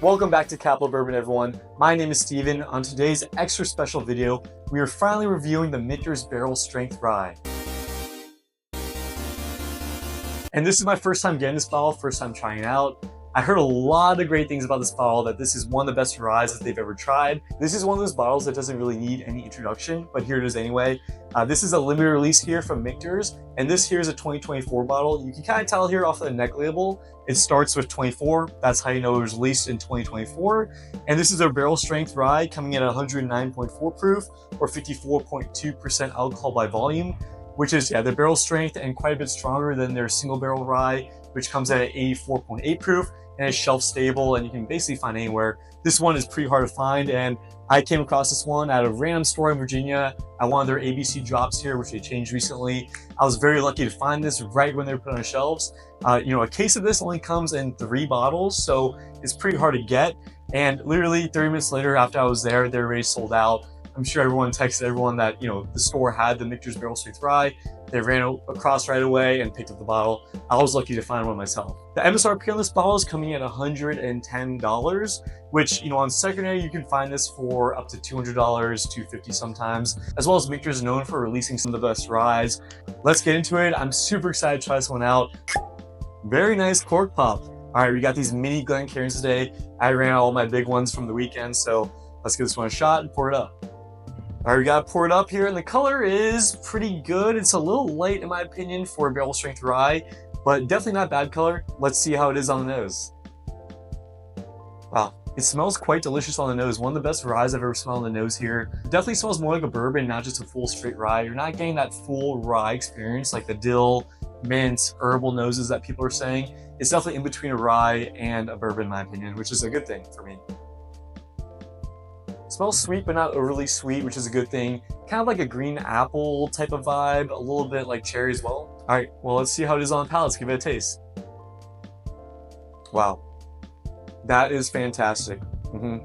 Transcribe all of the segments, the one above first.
Welcome back to Capitol Bourbon, everyone. My name is Steven. On today's extra special video, we are finally reviewing the Michter's Barrel Strength Rye. And this is my first time getting this bottle, first time trying it out. I heard a lot of great things about this bottle, that this is one of the best ryes that they've ever tried. This is one of those bottles that doesn't really need any introduction, but here it is anyway. This is a limited release here from Michter's, and this here is a 2024 bottle. You can kind of tell here off the neck label, it starts with 24. That's how you know it was released in 2024. And this is a barrel strength rye coming in at 109.4 proof or 54.2% alcohol by volume, which is, the barrel strength and quite a bit stronger than their single barrel rye, which comes at 84.8 proof and is shelf stable and you can basically find anywhere. This one is pretty hard to find, and I came across this one at a random store in Virginia at one of their ABC drops here, which they changed recently. I was very lucky to find this right when they were put on shelves. A case of this only comes in 3 bottles, so it's pretty hard to get. And literally 30 minutes later, after I was there, they're already sold out. I'm sure everyone texted everyone that, the store had the Michter's Barrel Strength Rye. They ran across right away and picked up the bottle. I was lucky to find one myself. The MSRP on this bottle is coming at $110, which, on secondary, you can find this for up to $200, $250 sometimes, as well as Michter's is known for releasing some of the best ryes. Let's get into it. I'm super excited to try this one out. Very nice cork pop. All right, we got these mini Glencairns today. I ran out all my big ones from the weekend, so let's give this one a shot and pour it up. All right, we got it poured up here, and the color is pretty good. It's a little light, in my opinion, for a barrel strength rye, but definitely not bad color. Let's see how it is on the nose. Wow, it smells quite delicious on the nose. One of the best ryes I've ever smelled on the nose here. It definitely smells more like a bourbon, not just a full straight rye. You're not getting that full rye experience like the dill, mint, herbal noses that people are saying. It's definitely in between a rye and a bourbon, in my opinion, which is a good thing for me. It smells sweet, but not overly sweet, which is a good thing. Kind of like a green apple type of vibe, a little bit like cherry as well. All right, well, let's see how it is on the palate. Let's give it a taste. Wow, that is fantastic. The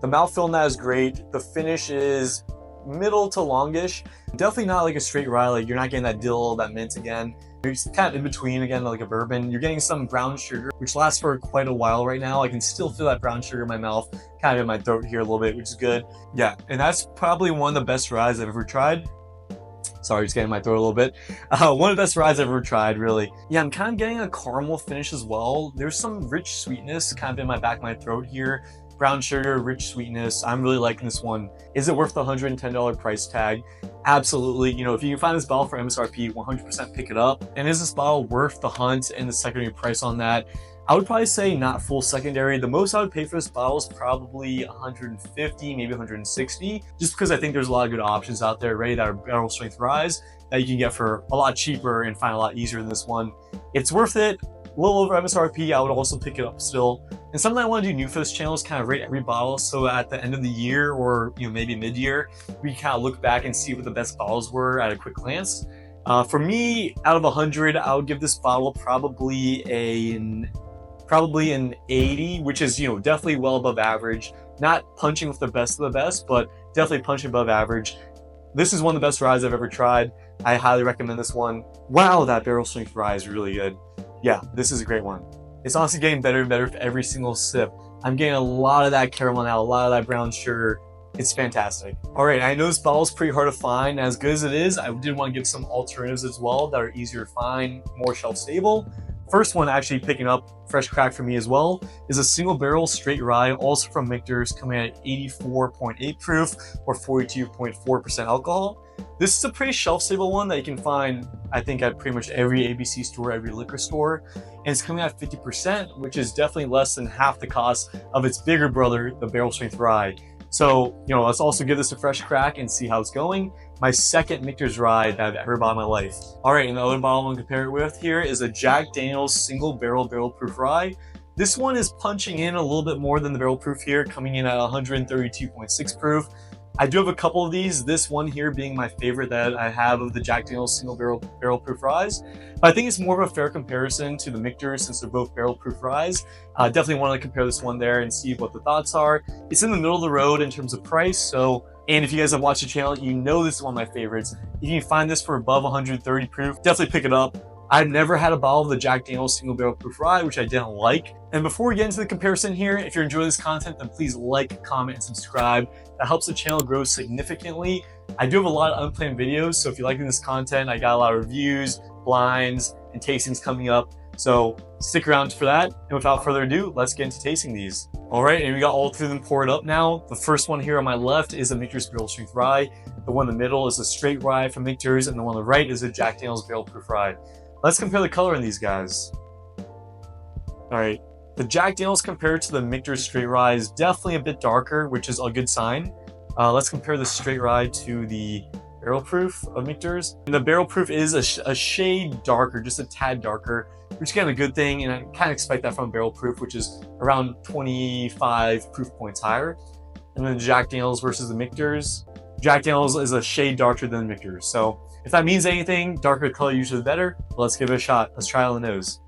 mouthfeel in that is great. The finish is middle to longish. Definitely not like a straight rye. Like, you're not getting that dill, that mint again. You're just kind of in between again, like a bourbon. You're getting some brown sugar, which lasts for quite a while right now. I can still feel that brown sugar in my mouth, kind of in my throat here a little bit, which is good. Yeah, and that's probably one of the best ryes I've ever tried. Sorry, just getting my throat a little bit. One of the best ryes I've ever tried, really. Yeah, I'm kind of getting a caramel finish as well. There's some rich sweetness kind of in my back of my throat here. Brown sugar, rich sweetness. I'm really liking this one. Is it worth the $110 price tag? Absolutely. If you can find this bottle for MSRP, 100% pick it up. And is this bottle worth the hunt and the secondary price on that? I would probably say not full secondary. The most I would pay for this bottle is probably $150, maybe $160, just because I think there's a lot of good options out there already that are barrel strength ryes that you can get for a lot cheaper and find a lot easier than this one. It's worth it. A little over MSRP, I would also pick it up still. And something I want to do new for this channel is kind of rate every bottle, so at the end of the year or maybe mid-year, we can kind of look back and see what the best bottles were at a quick glance. For me, out of 100, I would give this bottle probably an 80, which is definitely well above average. Not punching with the best of the best, but definitely punching above average. This is one of the best ryes I've ever tried. I highly recommend this one. Wow, that barrel strength rye is really good. Yeah, this is a great one. It's honestly getting better and better for every single sip. I'm getting a lot of that caramel now, a lot of that brown sugar. It's fantastic. All right, I know this bottle is pretty hard to find. As good as it is, I did want to give some alternatives as well that are easier to find, more shelf stable. First one actually picking up fresh crack for me as well is a single barrel straight rye, also from Michter's, coming at 84.8 proof or 42.4% alcohol. This is a pretty shelf stable one that you can find, I think, at pretty much every ABC store, every liquor store. And it's coming at 50%, which is definitely less than half the cost of its bigger brother, the barrel strength rye. So, let's also give this a fresh crack and see how it's going. My second Michter's rye that I've ever bought in my life. All right, and the other bottle I'm gonna compare it with here is a Jack Daniel's single barrel proof rye. This one is punching in a little bit more than the barrel proof here, coming in at 132.6 proof. I do have a couple of these, this one here being my favorite that I have of the Jack Daniel's single barrel proof ryes. But I think it's more of a fair comparison to the Michter since they're both barrel proof ryes. Definitely want to compare this one there and see what the thoughts are. It's in the middle of the road in terms of price, and if you guys have watched the channel, you know this is one of my favorites. If you can find this for above 130 proof, definitely pick it up. I've never had a bottle of the Jack Daniel's Single Barrel Proof Rye, which I didn't like. And before we get into the comparison here, if you're enjoying this content, then please like, comment, and subscribe. That helps the channel grow significantly. I do have a lot of unplanned videos, so if you're liking this content, I got a lot of reviews, blinds, and tastings coming up. So stick around for that. And without further ado, let's get into tasting these. All right, and we got all three of them poured up now. The first one here on my left is a Michter's Barrel Strength Rye. The one in the middle is a straight rye from Michter's, and the one on the right is a Jack Daniel's Barrel Proof Rye. Let's compare the color in these guys. All right, the Jack Daniel's compared to the Michter's Straight Rye is definitely a bit darker, which is a good sign. Let's compare the Straight Rye to the Barrel Proof of Michter's. And the Barrel Proof is a shade darker, just a tad darker, which is kind of a good thing, and I kind of expect that from Barrel Proof, which is around 25 proof points higher. And then Jack Daniel's versus the Michter's. Jack Daniel's is a shade darker than Michter's, so if that means anything, darker color usually better. But let's give it a shot. Let's try it on the nose.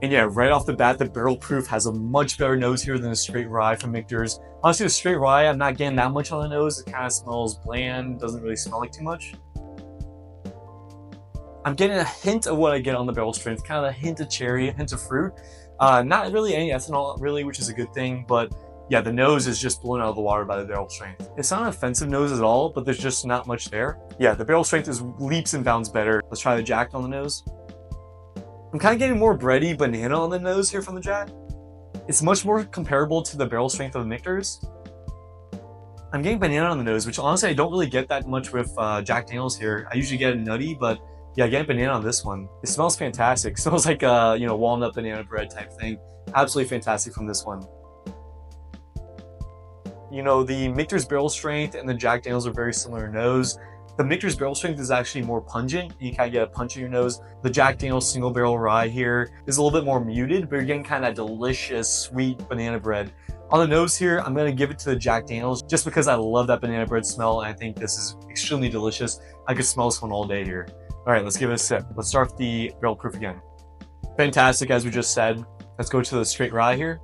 And yeah, right off the bat, the Barrel Proof has a much better nose here than the Straight Rye from Michter's. Honestly, the Straight Rye, I'm not getting that much on the nose. It kind of smells bland, doesn't really smell like too much. I'm getting a hint of what I get on the Barrel Strength, kind of a hint of cherry, a hint of fruit. Not really any ethanol, really, which is a good thing, but yeah, the nose is just blown out of the water by the Barrel Strength. It's not an offensive nose at all, but there's just not much there. Yeah, the Barrel Strength is leaps and bounds better. Let's try the Jack on the nose. I'm kind of getting more bready banana on the nose here from the Jack. It's much more comparable to the Barrel Strength of the Michter's. I'm getting banana on the nose, which honestly I don't really get that much with Jack Daniel's here. I usually get a nutty, but yeah, getting banana on this one. It smells fantastic. It smells like walnut banana bread type thing. Absolutely fantastic from this one. You know, the Michter's Barrel Strength and the Jack Daniel's are very similar in nose. The Michter's Barrel Strength is actually more pungent. You kind of get a punch in your nose. The Jack Daniel's Single Barrel Rye here is a little bit more muted, but you're getting kind of that delicious, sweet banana bread. On the nose here, I'm going to give it to the Jack Daniel's just because I love that banana bread smell, and I think this is extremely delicious. I could smell this one all day here. All right, let's give it a sip. Let's start with the Barrel Proof again. Fantastic, as we just said. Let's go to the Straight Rye here.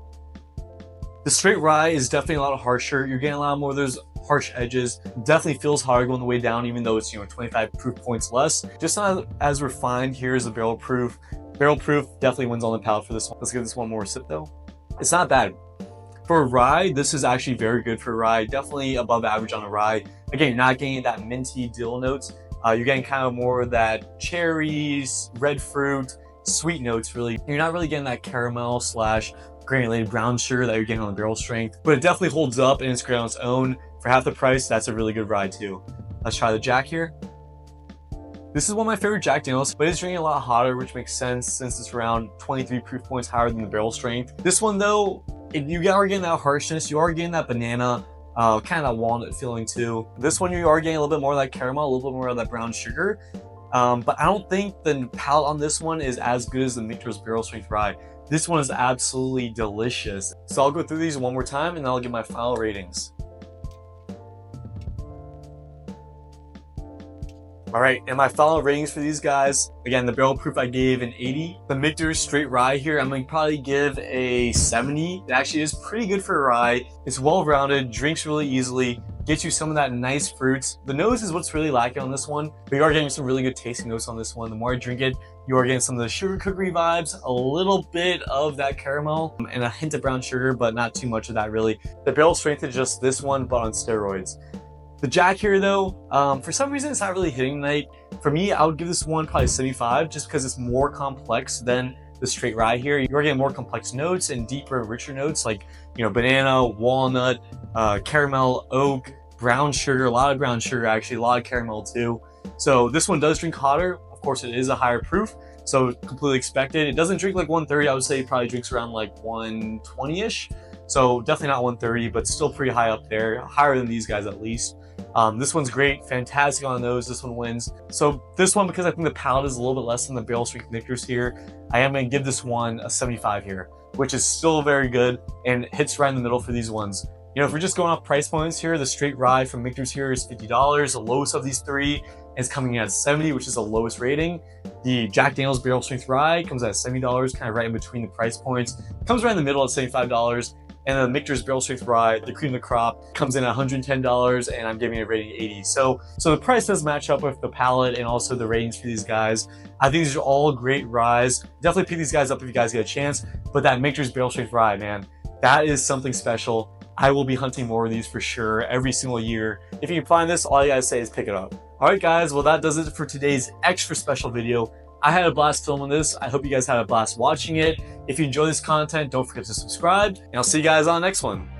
The Straight Rye is definitely a lot harsher. You're getting a lot more of those harsh edges. Definitely feels harder going the way down, even though it's 25 proof points less. Just not as refined here as the Barrel Proof. Barrel Proof definitely wins on the palate for this one. Let's give this one more sip though. It's not bad. For a rye, this is actually very good for a rye. Definitely above average on a rye. Again, you're not getting that minty dill notes. You're getting kind of more of that cherries, red fruit, sweet notes really. You're not really getting that caramel / granulated brown sugar that you're getting on the Barrel Strength, but it definitely holds up and it's great on its own. For half the price, that's a really good rye too. Let's try the Jack here. This is one of my favorite Jack Daniel's, but it's drinking a lot hotter, which makes sense since it's around 23 proof points higher than the Barrel Strength. This one though, you are getting that harshness, you are getting that banana, kind of that walnut feeling too. This one you are getting a little bit more of that caramel, a little bit more of that brown sugar. But I don't think the palate on this one is as good as the Michter's Barrel Strength Rye. This one is absolutely delicious. So I'll go through these one more time and then I'll give my final ratings. All right, and my final ratings for these guys, again, the Barrel Proof I gave an 80. The Michter's Straight Rye here, I'm gonna probably give a 70. It actually is pretty good for a rye. It's well-rounded, drinks really easily, gets you some of that nice fruits. The nose is what's really lacking on this one, but you are getting some really good tasting notes on this one. The more I drink it, you are getting some of the sugar cookery vibes, a little bit of that caramel, and a hint of brown sugar, but not too much of that really. The Barrel Strength is just this one, but on steroids. The Jack here though, for some reason it's not really hitting tonight. For me, I would give this one probably 75 just because it's more complex than the Straight Rye here. You're getting more complex notes and deeper, richer notes like, banana, walnut, caramel, oak, brown sugar, a lot of brown sugar actually, a lot of caramel too. So this one does drink hotter. Of course, it is a higher proof, so completely expected. It doesn't drink like 130. I would say it probably drinks around like 120-ish. So definitely not 130, but still pretty high up there, higher than these guys at least. This one's great, fantastic on the nose. This one wins. So this one, because I think the palate is a little bit less than the Barrel Strength Michter's here, I am going to give this one a 75 here, which is still very good and hits right in the middle for these ones. If we're just going off price points here, the Straight Rye from Michter's here is $50. The lowest of these three is coming in at 70, which is the lowest rating. The Jack Daniel's Barrel Strength Rye comes at $70, kind of right in between the price points. Comes right in the middle at $75. And the Michter's Barrel Strength Rye, the cream of the crop, comes in at $110, and I'm giving it a rating 80. So the price does match up with the palate and also the ratings for these guys. I think these are all great ryes. Definitely pick these guys up if you guys get a chance. But that Michter's Barrel Strength Rye, man, that is something special. I will be hunting more of these for sure every single year. If you can find this, all you gotta say is pick it up. All right, guys, well, that does it for today's extra special video. I had a blast filming this. I hope you guys had a blast watching it. If you enjoy this content, don't forget to subscribe, and I'll see you guys on the next one.